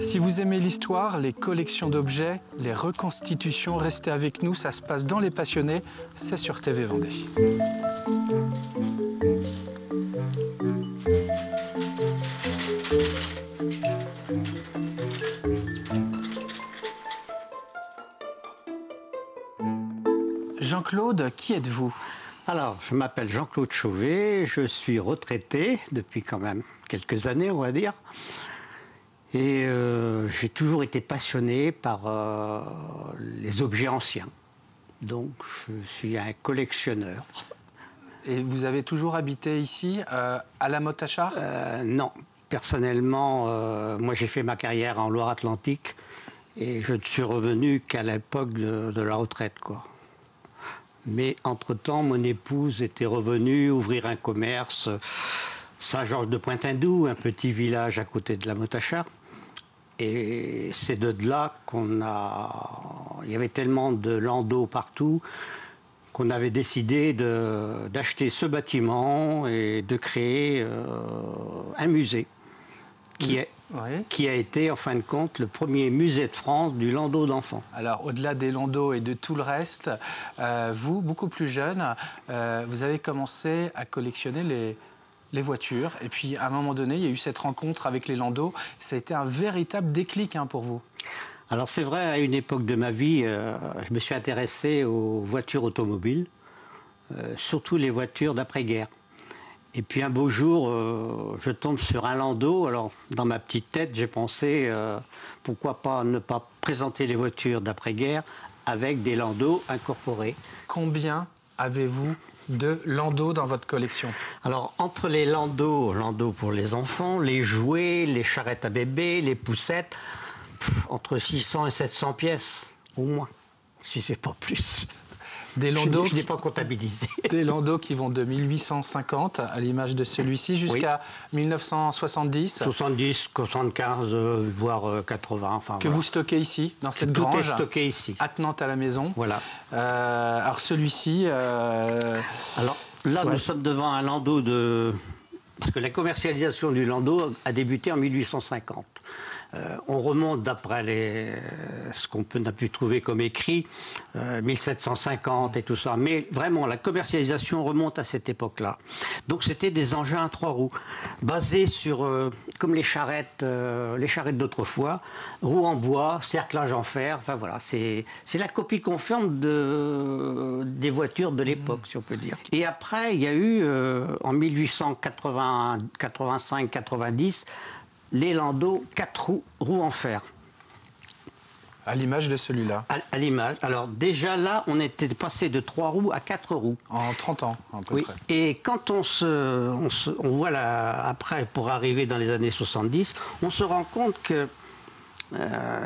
Si vous aimez l'histoire, les collections d'objets, les reconstitutions, restez avec nous, ça se passe dans Les Passionnés, c'est sur TV Vendée. Jean-Claude, qui êtes-vous? Alors, je m'appelle Jean-Claude Chauvet, je suis retraité depuis quand même quelques années, on va dire. Et j'ai toujours été passionné par les objets anciens. Donc, je suis un collectionneur. Et vous avez toujours habité ici, à la Motte-à-Char? Non, personnellement, moi j'ai fait ma carrière en Loire-Atlantique et je ne suis revenu qu'à l'époque de la retraite, quoi. Mais entre-temps, mon épouse était revenue ouvrir un commerce Saint-Georges-de-Pointe-Indou, un petit village à côté de la Motte-à-Char. Et c'est de là qu'on a... Il y avait tellement de landaux partout qu'on avait décidé d'acheter ce bâtiment et de créer un musée qui a été, en fin de compte, le premier musée de France du landau d'enfants. Alors, au-delà des landaux et de tout le reste, vous, beaucoup plus jeune, vous avez commencé à collectionner les voitures. Et puis, à un moment donné, il y a eu cette rencontre avec les landaux. Ça a été un véritable déclic pour vous. Alors, c'est vrai, à une époque de ma vie, je me suis intéressé aux voitures automobiles, surtout les voitures d'après-guerre. Et puis un beau jour, je tombe sur un landau. Alors, dans ma petite tête, j'ai pensé, pourquoi pas ne pas présenter les voitures d'après-guerre avec des landaux incorporés. Combien avez-vous de landaux dans votre collection? Alors, entre les landaux pour les enfants, les jouets, les charrettes à bébé, les poussettes, entre 600 et 700 pièces, au moins, si c'est pas plus. Des landaux je n'ai pas comptabilisé. Des landaux qui vont de 1850, à l'image de celui-ci, jusqu'à 1970. 70, 75, voire 80. Enfin, que vous stockez ici, dans cette grange. Tout est stocké ici. Attenante à la maison. Voilà. Alors celui-ci... Alors là, nous sommes devant un landau de... Parce que la commercialisation du landau a débuté en 1850. On remonte d'après ce qu'on a pu trouver comme écrit, 1750 et tout ça. Mais vraiment, la commercialisation remonte à cette époque-là. Donc c'était des engins à 3 roues, basés sur, comme les charrettes d'autrefois, roues en bois, cerclage en fer. Enfin voilà, c'est la copie conforme des voitures de l'époque, si on peut dire. Et après, il y a eu, en 1885-90, les landaux 4 roues en fer. À l'image de celui-là. À l'image. Alors déjà là, on était passé de 3 roues à 4 roues. En 30 ans, à peu près. Et quand on voit là, après, pour arriver dans les années 70, on se rend compte que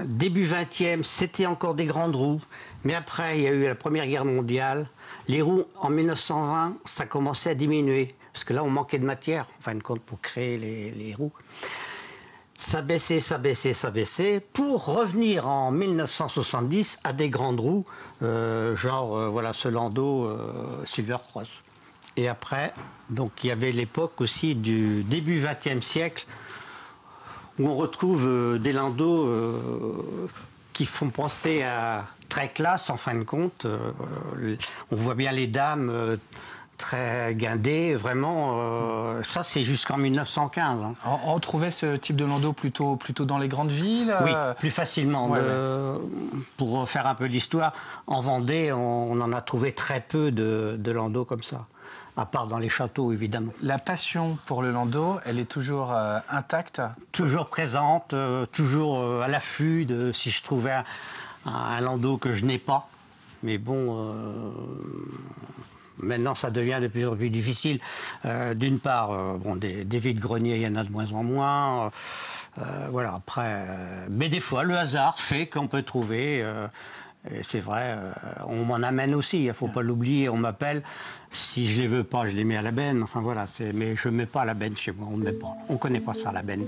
début 20e, c'était encore des grandes roues. Mais après, il y a eu la Première Guerre mondiale. Les roues, en 1920, ça commençait à diminuer. Parce que là, on manquait de matière, en fin de compte, pour créer les roues. Ça baissait, ça baissait, ça baissait, pour revenir en 1970 à des grandes roues, voilà, ce landau Silver Cross. Et après, donc il y avait l'époque aussi du début XXe siècle, où on retrouve des landaux qui font penser à très classe, en fin de compte. On voit bien les dames... très guindé, vraiment, ça c'est jusqu'en 1915. Hein. On trouvait ce type de landau plutôt dans les grandes villes? Oui, plus facilement. Pour faire un peu l'histoire, en Vendée, on en a trouvé très peu de landaux comme ça, à part dans les châteaux, évidemment. La passion pour le landau, elle est toujours intacte? Toujours présente, toujours à l'affût de si je trouvais un landau que je n'ai pas. Mais bon... Maintenant, ça devient de plus en plus difficile. D'une part, des vides-greniers, il y en a de moins en moins. Voilà, après... mais des fois, le hasard fait qu'on peut trouver... et c'est vrai, on m'en amène aussi, il ne faut pas l'oublier. On m'appelle, si je ne les veux pas, je les mets à la benne. Enfin voilà, mais je ne mets pas à la benne chez moi, on ne met pas. On ne connaît pas ça, la benne.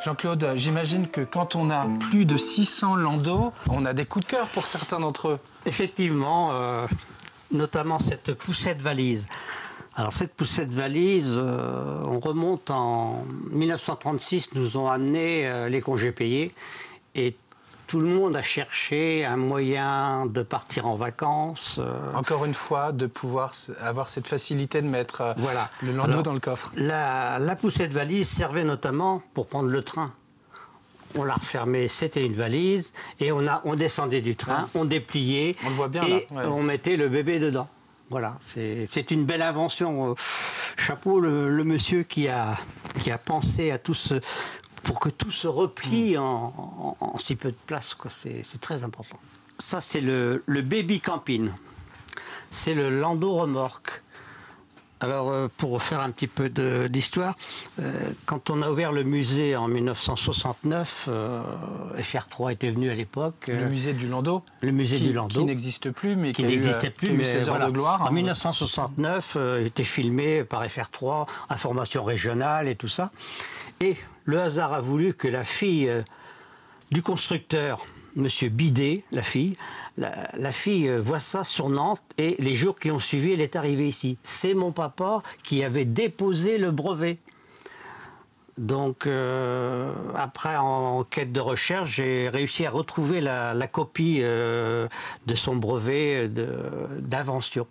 Jean-Claude, j'imagine que quand on a plus de 600 landaux, on a des coups de cœur pour certains d'entre eux. Effectivement, notamment cette poussette valise. Alors cette poussette valise, on remonte en 1936, nous ont amené les congés payés et tout le monde a cherché un moyen de partir en vacances. Encore une fois, de pouvoir avoir cette facilité de mettre voilà. le landau dans le coffre. La poussette valise servait notamment pour prendre le train. On la refermait, c'était une valise, et on descendait du train, on dépliait, on le voit bien, et là. Ouais. on mettait le bébé dedans. Voilà, c'est une belle invention. Chapeau le monsieur qui a pensé à tout ce... pour que tout se replie en si peu de place. C'est très important. Ça, c'est le baby camping. C'est le landau remorque. Alors, pour faire un petit peu d'histoire, quand on a ouvert le musée en 1969, FR3 était venu à l'époque. Le musée du landau. Le musée du landau. Qui n'existe plus, mais qui n'existait plus, mais ses heures de gloire. En 1969, il était filmé par FR3, Information régionale et tout ça. Et le hasard a voulu que la fille du constructeur, Monsieur Bidet, la fille voit ça sur Nantes et les jours qui ont suivi, elle est arrivée ici. C'est mon papa qui avait déposé le brevet. Donc après, en quête de recherche, j'ai réussi à retrouver la copie de son brevet d'invention.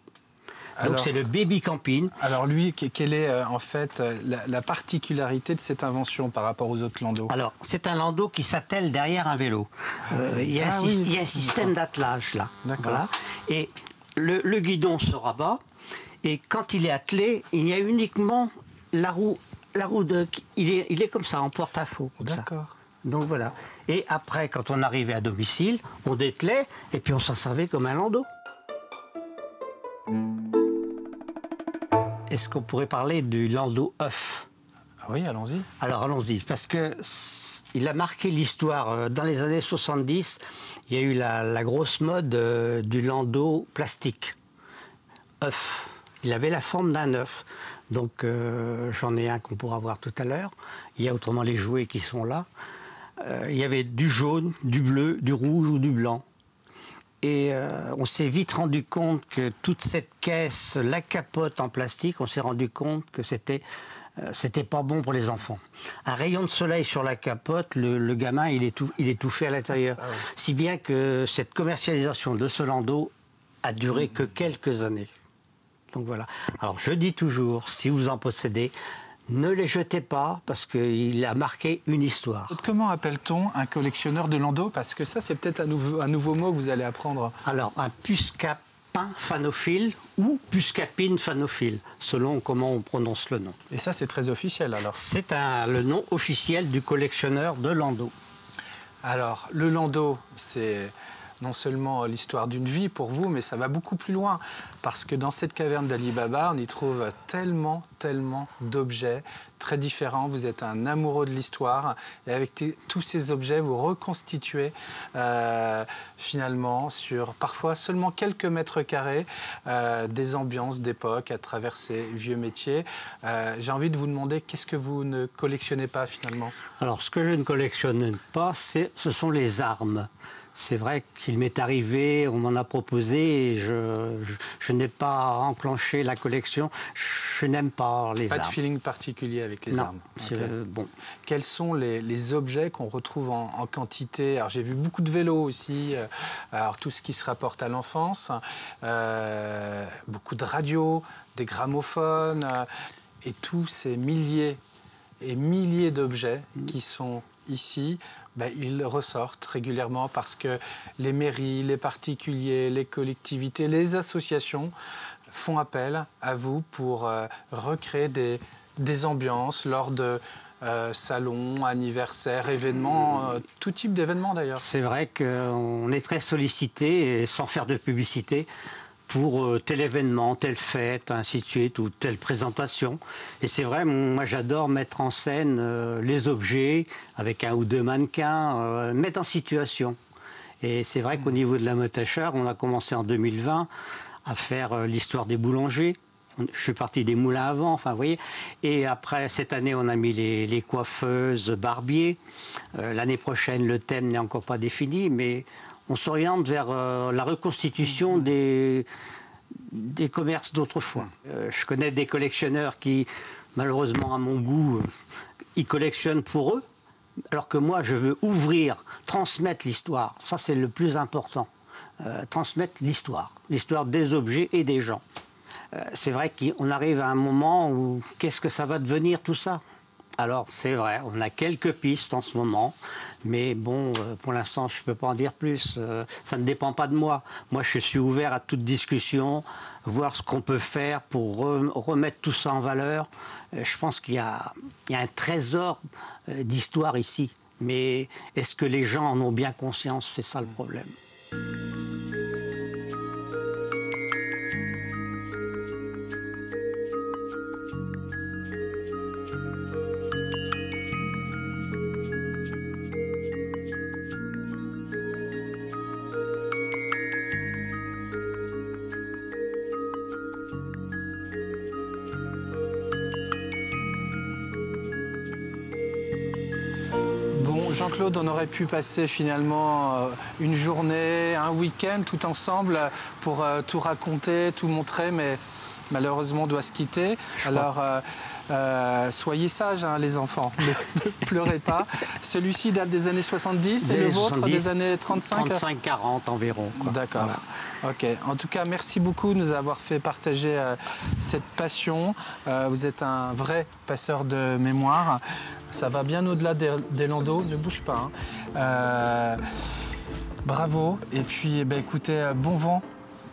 Donc c'est le baby camping. Alors lui, quelle est en fait la particularité de cette invention par rapport aux autres landaux? Alors c'est un landau qui s'attelle derrière un vélo. Il y a un système d'attelage là. Voilà. Et le guidon se rabat et quand il est attelé, il y a uniquement la roue il est comme ça en porte-à-faux. D'accord. Donc voilà. Et après, quand on arrivait à domicile, on dételait et puis on s'en servait comme un landau. Est-ce qu'on pourrait parler du landau œuf? Oui, allons-y. Alors allons-y, parce qu'il a marqué l'histoire. Dans les années 70, il y a eu la grosse mode du landau plastique. œuf. Il avait la forme d'un œuf. Donc j'en ai un qu'on pourra voir tout à l'heure. Il y a autrement les jouets qui sont là. Il y avait du jaune, du bleu, du rouge ou du blanc. Et on s'est vite rendu compte que toute cette caisse, la capote en plastique, on s'est rendu compte que c'était pas bon pour les enfants. Un rayon de soleil sur la capote, le gamin, il est étouffé à l'intérieur. Ah ouais. Si bien que cette commercialisation de ce landau a duré que quelques années. Donc voilà. Alors je dis toujours, si vous en possédez, ne les jetez pas parce qu'il a marqué une histoire. Comment appelle-t-on un collectionneur de landau? Parce que ça, c'est peut-être un nouveau mot que vous allez apprendre. Alors, un puscapin phanophile ou puscapine phanophile, selon comment on prononce le nom. Et ça, c'est très officiel alors? C'est le nom officiel du collectionneur de landau. Alors, le landau, c'est non seulement l'histoire d'une vie pour vous, mais ça va beaucoup plus loin. Parce que dans cette caverne d'Ali Baba, on y trouve tellement d'objets très différents. Vous êtes un amoureux de l'histoire. Et avec tous ces objets, vous reconstituez finalement sur parfois seulement quelques mètres carrés des ambiances d'époque à travers ces vieux métiers. J'ai envie de vous demander, qu'est-ce que vous ne collectionnez pas finalement? Alors, ce que je ne collectionne pas, ce sont les armes. C'est vrai qu'il m'est arrivé, on m'en a proposé, et je n'ai pas enclenché la collection. Je n'aime pas les armes. Pas de feeling particulier avec les armes. Okay. Bon. Quels sont les objets qu'on retrouve en quantité? Alors j'ai vu beaucoup de vélos aussi, alors tout ce qui se rapporte à l'enfance, beaucoup de radios, des gramophones, et tous ces milliers et milliers d'objets qui sont ici, ils ressortent régulièrement parce que les mairies, les particuliers, les collectivités, les associations font appel à vous pour recréer des ambiances lors de salons, anniversaires, événements, tout type d'événements d'ailleurs. C'est vrai qu'on est très sollicité, sans faire de publicité, pour tel événement, telle fête, ainsi de suite, ou telle présentation. Et c'est vrai, moi j'adore mettre en scène les objets, avec un ou deux mannequins, mettre en situation. Et c'est vrai qu'au niveau de la Motachar, on a commencé en 2020 à faire l'histoire des boulangers. Je suis parti des moulins à vent, enfin, vous voyez. Et après, cette année, on a mis les coiffeuses, barbiers. L'année prochaine, le thème n'est encore pas défini, mais on s'oriente vers la reconstitution des commerces d'autrefois. Je connais des collectionneurs qui, malheureusement, à mon goût, ils collectionnent pour eux, alors que moi, je veux ouvrir, transmettre l'histoire. Ça, c'est le plus important. Transmettre l'histoire des objets et des gens. C'est vrai qu'on arrive à un moment où qu'est-ce que ça va devenir tout ça? Alors c'est vrai, on a quelques pistes en ce moment, mais bon, pour l'instant je ne peux pas en dire plus, ça ne dépend pas de moi. Moi je suis ouvert à toute discussion, voir ce qu'on peut faire pour remettre tout ça en valeur. Je pense qu'il y a un trésor d'histoire ici, mais est-ce que les gens en ont bien conscience? C'est ça le problème. Jean-Claude, on aurait pu passer finalement une journée, un week-end tout ensemble pour tout raconter, tout montrer, mais malheureusement on doit se quitter. Alors soyez sages hein, les enfants, ne pleurez pas. Celui-ci date des années 70 et le vôtre 70, des années 35 35-40 environ. D'accord. Voilà. Ok. En tout cas, merci beaucoup de nous avoir fait partager cette passion. Vous êtes un vrai passeur de mémoire. Ça va bien au-delà des landaux, ne bouge pas. Hein. Bravo. Et puis, écoutez, bon vent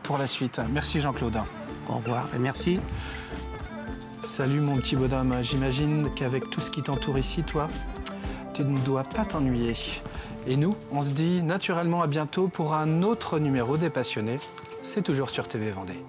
pour la suite. Merci Jean-Claude. Au revoir et merci. Salut mon petit bonhomme. J'imagine qu'avec tout ce qui t'entoure ici, toi, tu ne dois pas t'ennuyer. Et nous, on se dit naturellement à bientôt pour un autre numéro des Passionnés. C'est toujours sur TV Vendée.